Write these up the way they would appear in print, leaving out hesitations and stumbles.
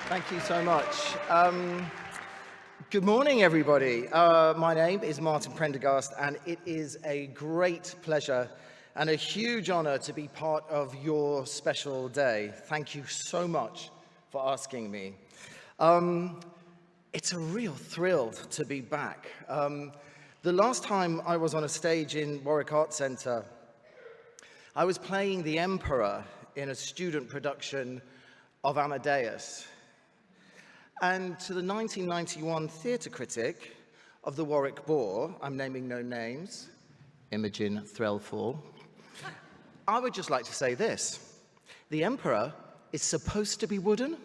Thank you so much. Good morning, everybody. My name is Martin Prendergast, and it is a great pleasure and a huge honor to be part of your special day. Thank you so much for asking me. It's a real thrill to be back. The last time I was on a stage in Warwick Arts Centre, I was playing the Emperor in a student production of Amadeus. And to the 1991 theatre critic of the Warwick Boar, I'm naming no names, Imogen Threlfall, I would just like to say this: the Emperor is supposed to be wooden.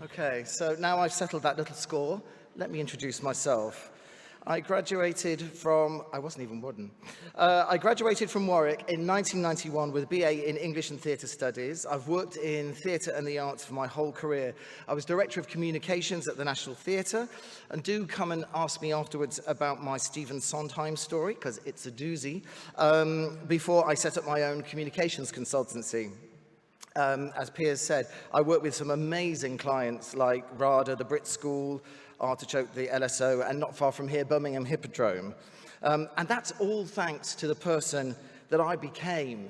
Okay, so now I've settled that little score, let me introduce myself. I graduated from, I wasn't even wooden. I graduated from Warwick in 1991 with a BA in English and Theatre Studies. I've worked in theatre and the arts for my whole career. I was Director of Communications at the National Theatre, and do come and ask me afterwards about my Stephen Sondheim story, because it's a doozy, before I set up my own communications consultancy. As Piers said, I work with some amazing clients like RADA, the Brit School, Artichoke, the LSO, and not far from here, Birmingham Hippodrome. And that's all thanks to the person that I became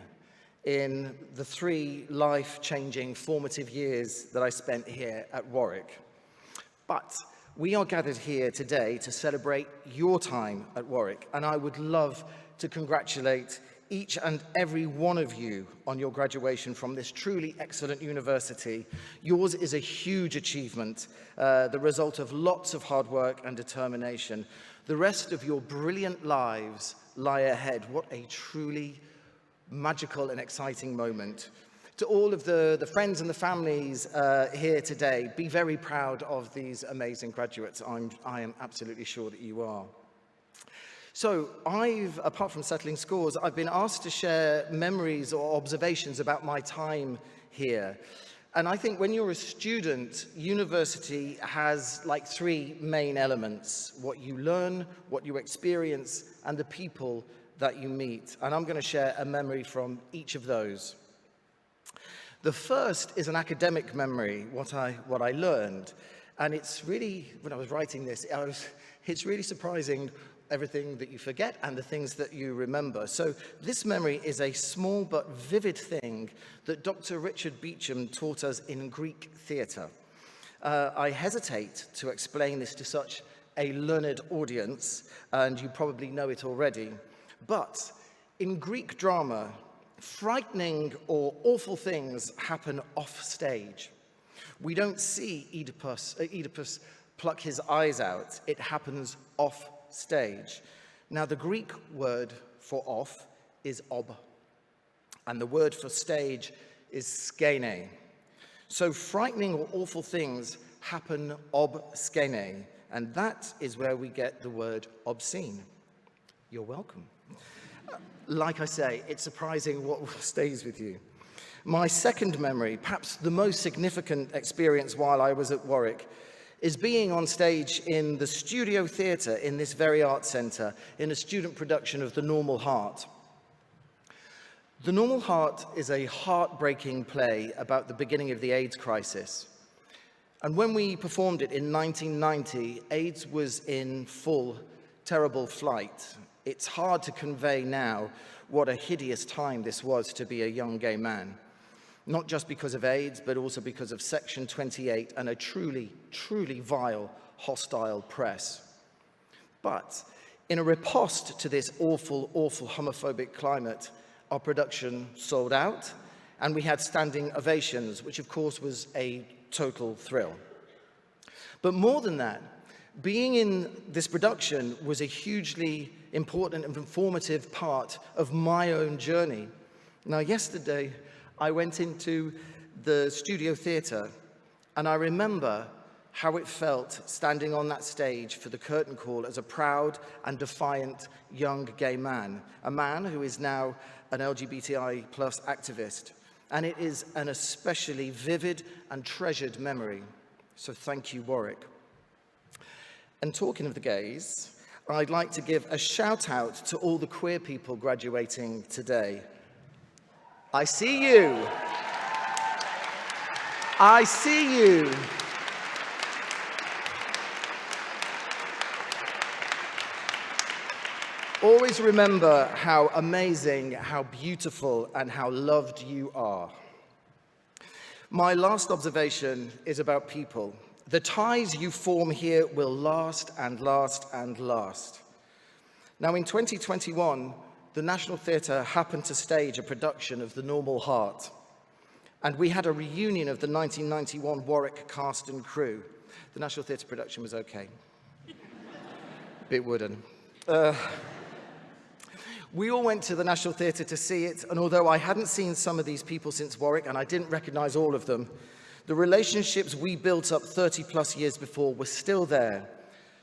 in the 3 life-changing formative years that I spent here at Warwick. But we are gathered here today to celebrate your time at Warwick, and I would love to congratulate each and every one of you on your graduation from this truly excellent university. Yours is a huge achievement, the result of lots of hard work and determination. The rest of your brilliant lives lie ahead. What a truly magical and exciting moment. To all of the friends and the families here today, be very proud of these amazing graduates. I am absolutely sure that you are. So apart from settling scores, I've been asked to share memories or observations about my time here. And I think when you're a student, university has like 3 main elements: what you learn, what you experience, and the people that you meet. And I'm going to share a memory from each of those. The first is an academic memory, what I learned. And it's really, when I was writing this, it's really surprising everything that you forget and the things that you remember. So this memory is a small but vivid thing that Dr. Richard Beecham taught us in Greek theatre. I hesitate to explain this to such a learned audience, and you probably know it already, but in Greek drama, frightening or awful things happen off stage. We don't see Oedipus pluck his eyes out. It happens off stage. Now, the Greek word for off is ob, and the word for stage is skene. So frightening or awful things happen ob skene, and that is where we get the word obscene. You're welcome. Like I say, it's surprising what stays with you. My second memory, perhaps the most significant experience while I was at Warwick, is being on stage in the studio theatre in this very art centre in a student production of The Normal Heart. The Normal Heart is a heartbreaking play about the beginning of the AIDS crisis. And when we performed it in 1990, AIDS was in full, terrible flight. It's hard to convey now what a hideous time this was to be a young gay man. Not just because of AIDS, but also because of Section 28 and a truly, truly vile, hostile press. But in a riposte to this awful, awful homophobic climate, our production sold out, and we had standing ovations, which of course was a total thrill. But more than that, being in this production was a hugely important and informative part of my own journey. Now, yesterday, I went into the studio theatre, and I remember how it felt standing on that stage for the curtain call as a proud and defiant young gay man, a man who is now an LGBTI+ activist. And it is an especially vivid and treasured memory. So thank you, Warwick. And talking of the gays, I'd like to give a shout out to all the queer people graduating today. I see you. I see you. Always remember how amazing, how beautiful, and how loved you are. My last observation is about people. The ties you form here will last and last and last. Now, in 2021, the National Theatre happened to stage a production of The Normal Heart, and we had a reunion of the 1991 Warwick cast and crew. The National Theatre production was okay. Bit wooden. We all went to the National Theatre to see it, and although I hadn't seen some of these people since Warwick, and I didn't recognise all of them, the relationships we built up 30 plus years before were still there.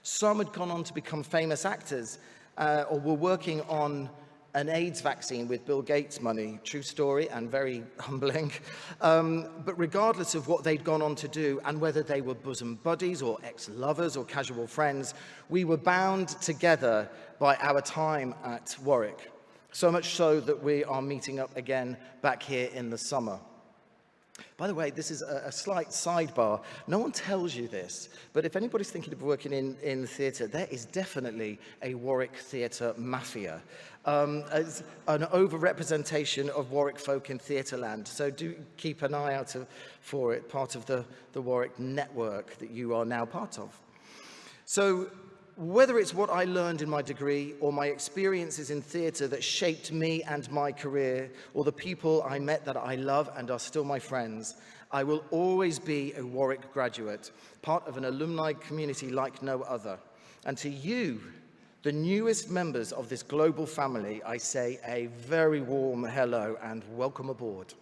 Some had gone on to become famous actors, or were working on an AIDS vaccine with Bill Gates money. True story and very humbling. But regardless of what they'd gone on to do, and whether they were bosom buddies or ex-lovers or casual friends, we were bound together by our time at Warwick. So much so that we are meeting up again back here in the summer. By the way, this is a slight sidebar. No one tells you this, but if anybody's thinking of working in the theatre, there is definitely a Warwick theatre mafia. As an over-representation of Warwick folk in theatre land, so do keep an eye out for it, part of the Warwick network that you are now part of. So whether it's what I learned in my degree or my experiences in theatre that shaped me and my career, or the people I met that I love and are still my friends, I will always be a Warwick graduate, part of an alumni community like no other. And to you, the newest members of this global family, I say a very warm hello and welcome aboard.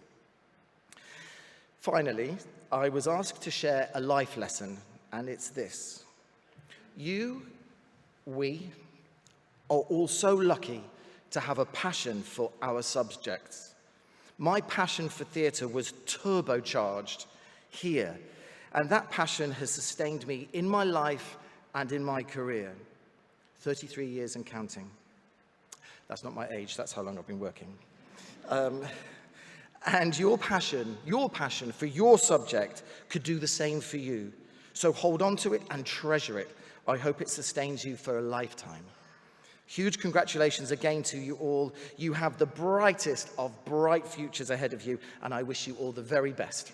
Finally, I was asked to share a life lesson, and it's this. We are all so lucky to have a passion for our subjects. My passion for theatre was turbocharged here, and that passion has sustained me in my life and in my career. 33 years and counting. That's not my age, that's how long I've been working. And your passion for your subject could do the same for you. So hold on to it and treasure it. I hope it sustains you for a lifetime. Huge congratulations again to you all. You have the brightest of bright futures ahead of you, and I wish you all the very best.